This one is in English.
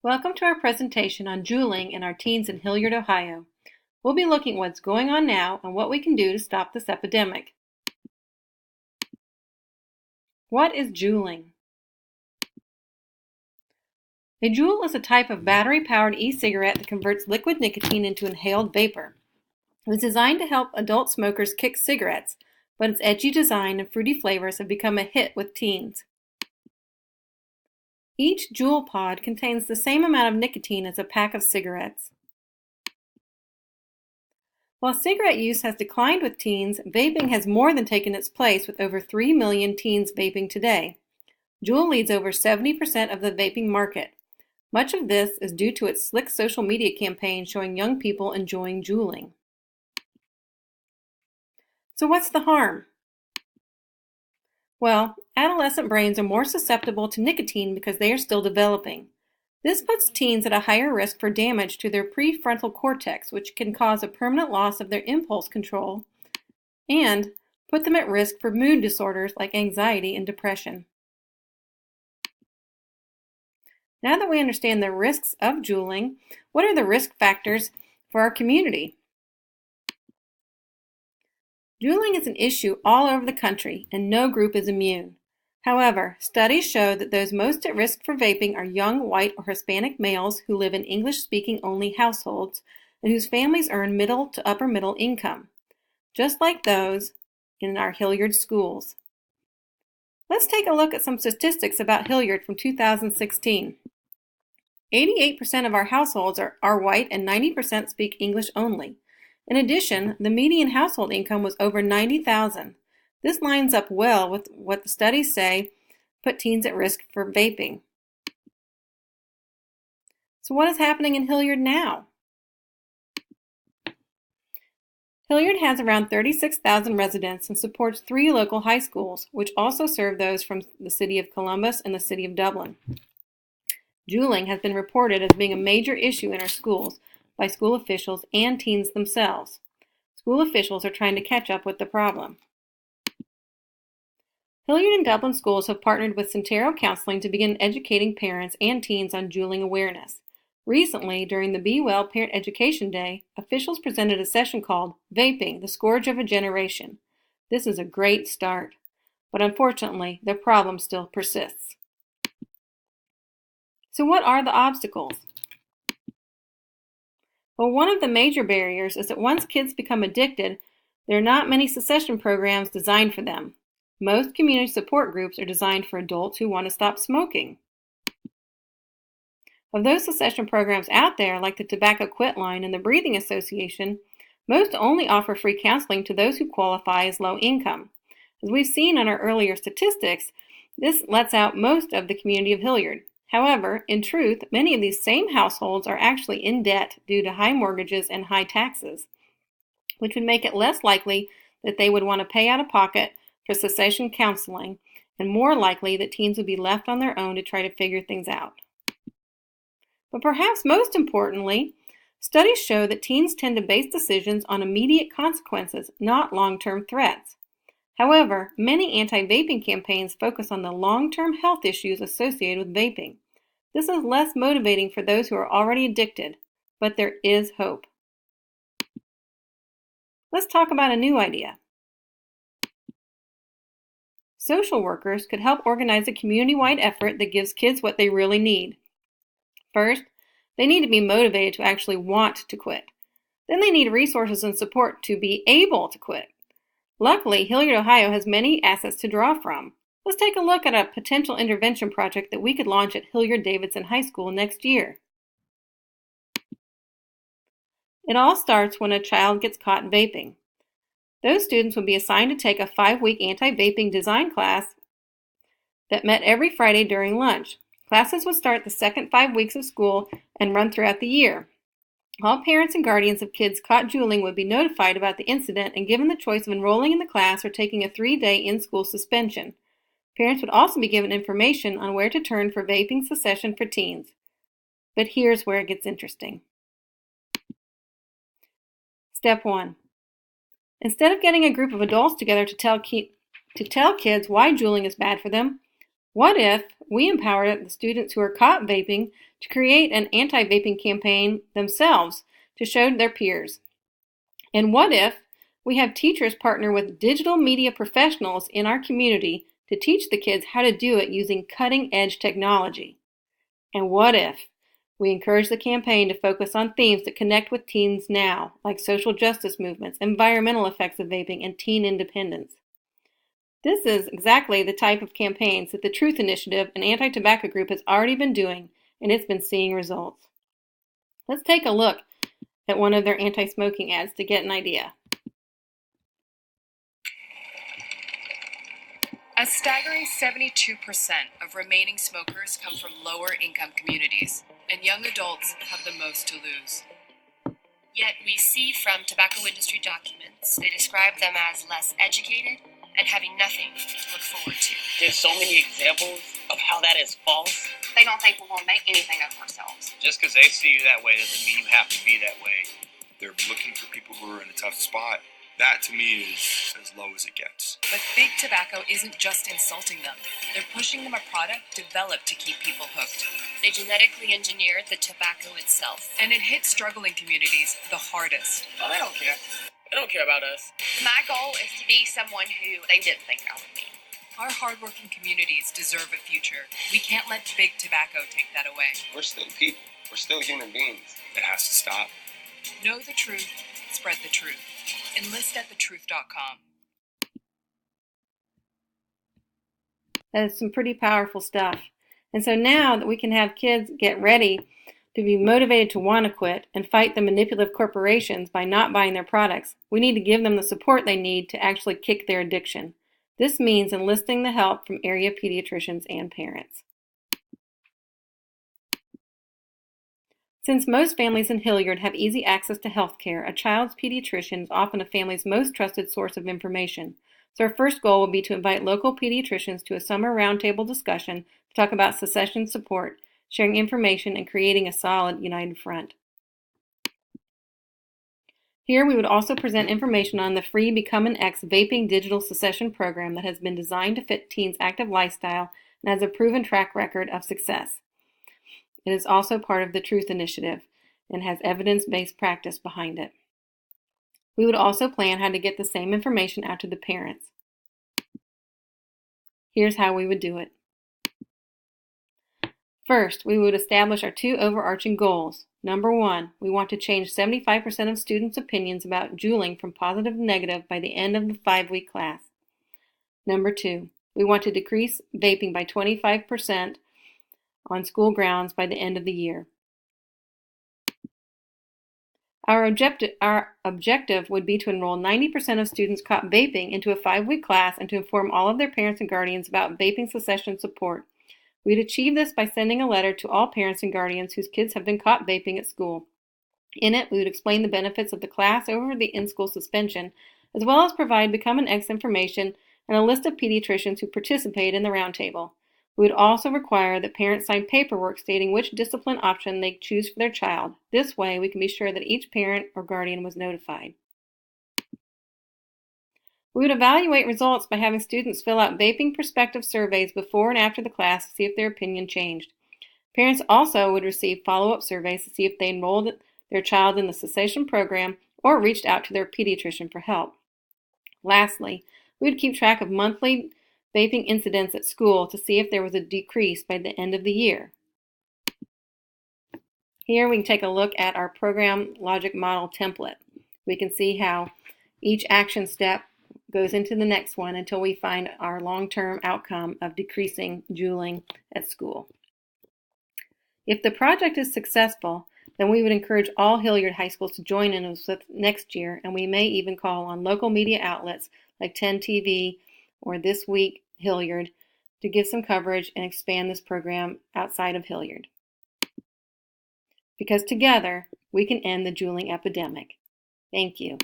Welcome to our presentation on juuling in our teens in Hilliard, Ohio. We'll be looking at what's going on now and what we can do to stop this epidemic. What is juuling? A Juul is a type of battery-powered e-cigarette that converts liquid nicotine into inhaled vapor. It was designed to help adult smokers kick cigarettes, but its edgy design and fruity flavors have become a hit with teens. Each Juul pod contains the same amount of nicotine as a pack of cigarettes. While cigarette use has declined with teens, vaping has more than taken its place with over 3 million teens vaping today. Juul leads over 70% of the vaping market. Much of this is due to its slick social media campaign showing young people enjoying juuling. So what's the harm? Well, adolescent brains are more susceptible to nicotine because they are still developing. This puts teens at a higher risk for damage to their prefrontal cortex, which can cause a permanent loss of their impulse control and put them at risk for mood disorders like anxiety and depression. Now that we understand the risks of juuling, what are the risk factors for our community? Juuling is an issue all over the country, and no group is immune. However, studies show that those most at risk for vaping are young white or Hispanic males who live in English-speaking only households and whose families earn middle to upper middle income, just like those in our Hilliard schools. Let's take a look at some statistics about Hilliard from 2016. 88% of our households are white and 90% speak English only. In addition, the median household income was over $90,000. This lines up well with what the studies say put teens at risk for vaping. So what is happening in Hilliard now? Hilliard has around 36,000 residents and supports 3 local high schools, which also serve those from the city of Columbus and the city of Dublin. Juuling has been reported as being a major issue in our schools by school officials and teens themselves. School officials are trying to catch up with the problem. Hilliard and Dublin schools have partnered with Centero Counseling to begin educating parents and teens on juuling awareness. Recently, during the Be Well Parent Education Day, officials presented a session called Vaping, the Scourge of a Generation. This is a great start, but unfortunately, the problem still persists. So what are the obstacles? Well, one of the major barriers is that once kids become addicted, there are not many cessation programs designed for them. Most community support groups are designed for adults who want to stop smoking. Of those cessation programs out there, like the Tobacco Quit Line and the Breathing Association, most only offer free counseling to those who qualify as low income. As we've seen in our earlier statistics, this lets out most of the community of Hilliard. However, in truth, many of these same households are actually in debt due to high mortgages and high taxes, which would make it less likely that they would want to pay out of pocket for cessation counseling, and more likely that teens would be left on their own to try to figure things out. But perhaps most importantly, studies show that teens tend to base decisions on immediate consequences, not long-term threats. However, many anti-vaping campaigns focus on the long-term health issues associated with vaping. This is less motivating for those who are already addicted, but there is hope. Let's talk about a new idea. Social workers could help organize a community-wide effort that gives kids what they really need. First, they need to be motivated to actually want to quit. Then they need resources and support to be able to quit. Luckily, Hilliard, Ohio has many assets to draw from. Let's take a look at a potential intervention project that we could launch at Hilliard-Davidson High School next year. It all starts when a child gets caught vaping. Those students would be assigned to take a 5-week anti-vaping design class that met every Friday during lunch. Classes would start the second 5 weeks of school and run throughout the year. All parents and guardians of kids caught juuling would be notified about the incident and given the choice of enrolling in the class or taking a 3-day in-school suspension. Parents would also be given information on where to turn for vaping cessation for teens. But here's where it gets interesting. Step 1. Instead of getting a group of adults together to tell kids why juuling is bad for them, What if we empower the students who are caught vaping to create an anti-vaping campaign themselves to show their peers? And what if we have teachers partner with digital media professionals in our community to teach the kids how to do it using cutting-edge technology? And what if we encourage the campaign to focus on themes that connect with teens now, like social justice movements, environmental effects of vaping, and teen independence? This is exactly the type of campaigns that the Truth Initiative, an anti-tobacco group, has already been doing, and it's been seeing results. Let's take a look at one of their anti-smoking ads to get an idea. A staggering 72% of remaining smokers come from lower income communities, and young adults have the most to lose. Yet we see from tobacco industry documents, they describe them as less educated and having nothing to look forward to. There's so many examples of how that is false. They don't think we're going to make anything of ourselves. Just because they see you that way doesn't mean you have to be that way. They're looking for people who are in a tough spot. That, to me, is as low as it gets. But big tobacco isn't just insulting them. They're pushing them a product developed to keep people hooked. They genetically engineered the tobacco itself. And it hits struggling communities the hardest. Oh, they don't care. They don't care about us. My goal is to be someone who they didn't think I would be. Our hardworking communities deserve a future. We can't let big tobacco take that away. We're still people. We're still human beings. It has to stop. Know the truth. Spread the truth. Enlist at thetruth.com. That is some pretty powerful stuff. And so now that we can have kids get ready to be motivated to want to quit and fight the manipulative corporations by not buying their products, we need to give them the support they need to actually kick their addiction. This means enlisting the help from area pediatricians and parents. Since most families in Hilliard have easy access to health care, a child's pediatrician is often a family's most trusted source of information. So our first goal will be to invite local pediatricians to a summer roundtable discussion to talk about cessation support, sharing information, and creating a solid united front. Here we would also present information on the free Become an X vaping digital cessation program that has been designed to fit teens' active lifestyle and has a proven track record of success. It is also part of the Truth Initiative and has evidence-based practice behind it. We would also plan how to get the same information out to the parents. Here's how we would do it. First, we would establish our two overarching goals. Number one, we want to change 75% of students' opinions about juuling from positive to negative by the end of the 5-week class. Number two, we want to decrease vaping by 25% on school grounds by the end of the year. Our objective would be to enroll 90% of students caught vaping into a 5-week class and to inform all of their parents and guardians about vaping cessation support. We'd achieve this by sending a letter to all parents and guardians whose kids have been caught vaping at school. In it, we would explain the benefits of the class over the in-school suspension, as well as provide Become an X information and a list of pediatricians who participate in the roundtable. We would also require that parents sign paperwork stating which discipline option they choose for their child. This way, we can be sure that each parent or guardian was notified. We would evaluate results by having students fill out vaping perspective surveys before and after the class to see if their opinion changed. Parents also would receive follow-up surveys to see if they enrolled their child in the cessation program or reached out to their pediatrician for help. Lastly, we would keep track of monthly vaping incidents at school to see if there was a decrease by the end of the year. Here we can take a look at our program logic model template. We can see how each action step goes into the next one until we find our long-term outcome of decreasing juuling at school. If the project is successful, then we would encourage all Hilliard high schools to join in with next year, and we may even call on local media outlets like 10 TV or This Week Hilliard to give some coverage and expand this program outside of Hilliard. Because together, we can end the juuling epidemic. Thank you.